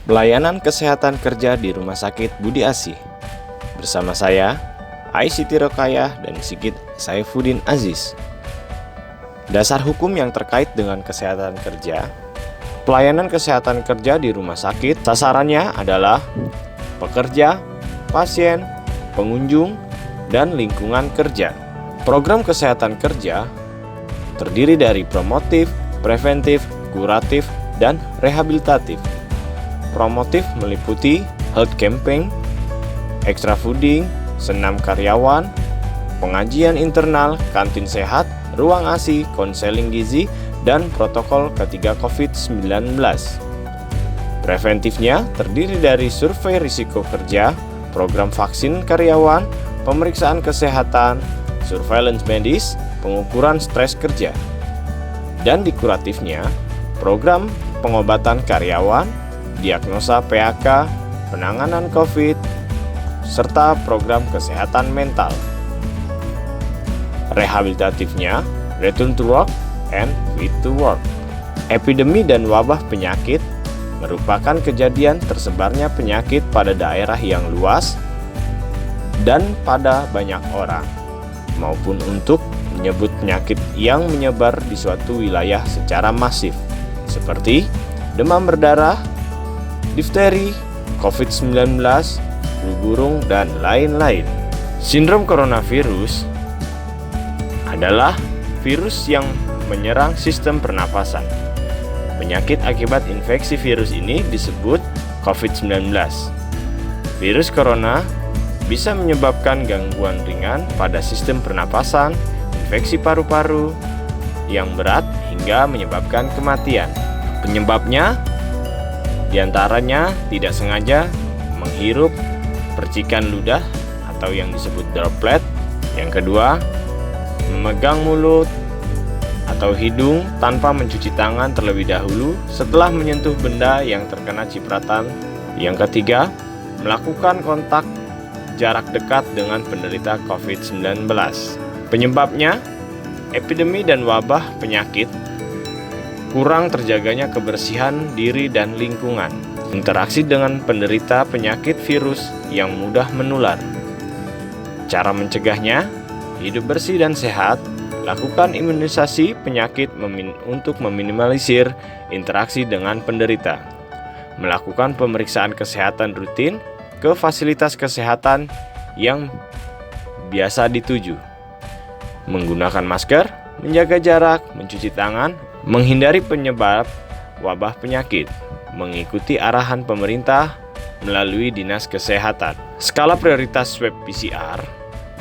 Pelayanan kesehatan kerja di Rumah Sakit Budi Asih. Bersama saya, Siti Rokayah dan Sigit Saifuddin Aziz. Dasar hukum yang terkait dengan kesehatan kerja. Pelayanan kesehatan kerja di rumah sakit, sasarannya adalah pekerja, pasien, pengunjung, dan lingkungan kerja. Program kesehatan kerja terdiri dari promotif, preventif, kuratif, dan rehabilitatif. Promotif meliputi health campaign, extra fooding, senam karyawan, pengajian internal, kantin sehat, ruang ASI, konseling gizi, dan protokol ketiga COVID-19. Preventifnya terdiri dari survei risiko kerja, program vaksin karyawan, pemeriksaan kesehatan, surveillance medis, pengukuran stres kerja. Dan di kuratifnya, program pengobatan karyawan, diagnosa PHK, penanganan COVID, serta program kesehatan mental. Rehabilitatifnya, return to work and fit to work. Epidemi dan wabah penyakit merupakan kejadian tersebarnya penyakit pada daerah yang luas dan pada banyak orang, maupun untuk menyebut penyakit yang menyebar di suatu wilayah secara masif, seperti demam berdarah, difteri, COVID-19, flu burung, dan lain-lain. Sindrom coronavirus adalah virus yang menyerang sistem pernapasan. Penyakit akibat infeksi virus ini disebut COVID-19. Virus corona bisa menyebabkan gangguan ringan pada sistem pernapasan, infeksi paru-paru yang berat hingga menyebabkan kematian. Penyebabnya diantaranya tidak sengaja menghirup percikan ludah atau yang disebut droplet. Yang kedua, memegang mulut atau hidung tanpa mencuci tangan terlebih dahulu setelah menyentuh benda yang terkena cipratan. Yang ketiga, melakukan kontak jarak dekat dengan penderita COVID-19. Penyebabnya, epidemi dan wabah penyakit, kurang terjaganya kebersihan diri dan lingkungan, interaksi dengan penderita penyakit virus yang mudah menular. Cara mencegahnya, hidup bersih dan sehat, lakukan imunisasi penyakit untuk meminimalisir interaksi dengan penderita, melakukan pemeriksaan kesehatan rutin ke fasilitas kesehatan yang biasa dituju, menggunakan masker, menjaga jarak, mencuci tangan, menghindari penyebab wabah penyakit, mengikuti arahan pemerintah melalui Dinas Kesehatan. Skala prioritas swab PCR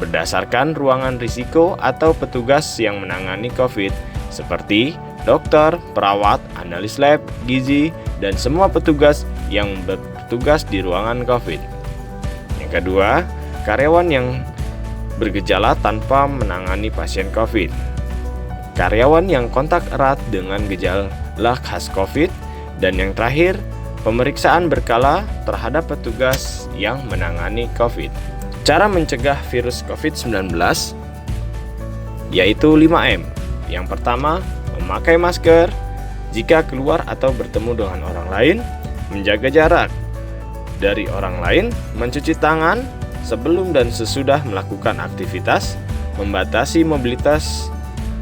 berdasarkan ruangan risiko atau petugas yang menangani COVID seperti dokter, perawat, analis lab, gizi, dan semua petugas yang bertugas di ruangan COVID. Yang kedua, karyawan yang bergejala tanpa menangani pasien COVID. Karyawan yang kontak erat dengan gejala khas COVID, dan yang terakhir, pemeriksaan berkala terhadap petugas yang menangani COVID. Cara mencegah virus COVID-19 yaitu 5M. Yang pertama, memakai masker jika keluar atau bertemu dengan orang lain, menjaga jarak dari orang lain, mencuci tangan sebelum dan sesudah melakukan aktivitas, membatasi mobilitas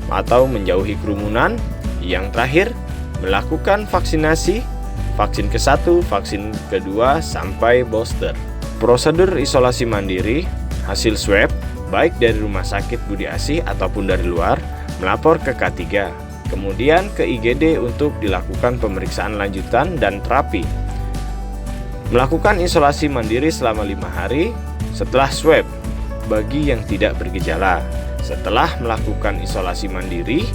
atau menjauhi kerumunan. Yang terakhir, melakukan vaksinasi, vaksin ke-1, vaksin ke-2, sampai booster. Prosedur isolasi mandiri, hasil swab, baik dari Rumah Sakit Budi Asih ataupun dari luar, melapor ke K3, kemudian ke IGD untuk dilakukan pemeriksaan lanjutan dan terapi. Melakukan isolasi mandiri selama 5 hari setelah swab bagi yang tidak bergejala. Setelah melakukan isolasi mandiri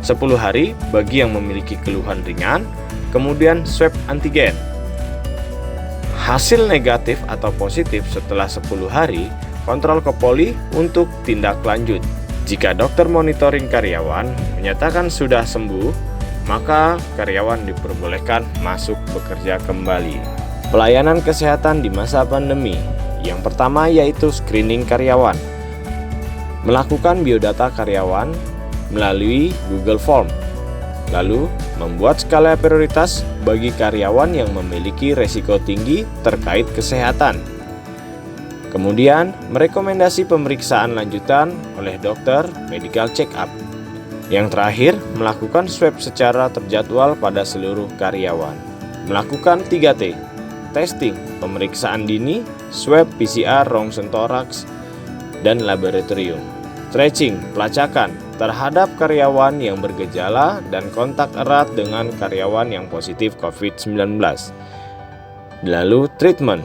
10 hari bagi yang memiliki keluhan ringan, kemudian swab antigen. Hasil negatif atau positif setelah 10 hari, kontrol ke poli untuk tindak lanjut. Jika dokter monitoring karyawan menyatakan sudah sembuh, maka karyawan diperbolehkan masuk bekerja kembali. Pelayanan kesehatan di masa pandemi. Yang pertama yaitu screening karyawan. Melakukan biodata karyawan melalui Google Form. Lalu, membuat skala prioritas bagi karyawan yang memiliki resiko tinggi terkait kesehatan. Kemudian, merekomendasi pemeriksaan lanjutan oleh dokter medical check-up. Yang terakhir, melakukan swab secara terjadwal pada seluruh karyawan. Melakukan 3T, testing, pemeriksaan dini, swab PCR rongsen toraks, dan laboratorium. Tracing, pelacakan terhadap karyawan yang bergejala dan kontak erat dengan karyawan yang positif COVID-19. Lalu treatment,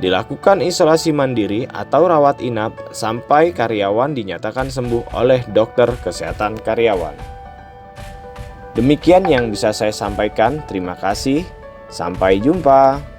dilakukan isolasi mandiri atau rawat inap sampai karyawan dinyatakan sembuh oleh dokter kesehatan karyawan. Demikian yang bisa saya sampaikan. Terima kasih. Sampai jumpa.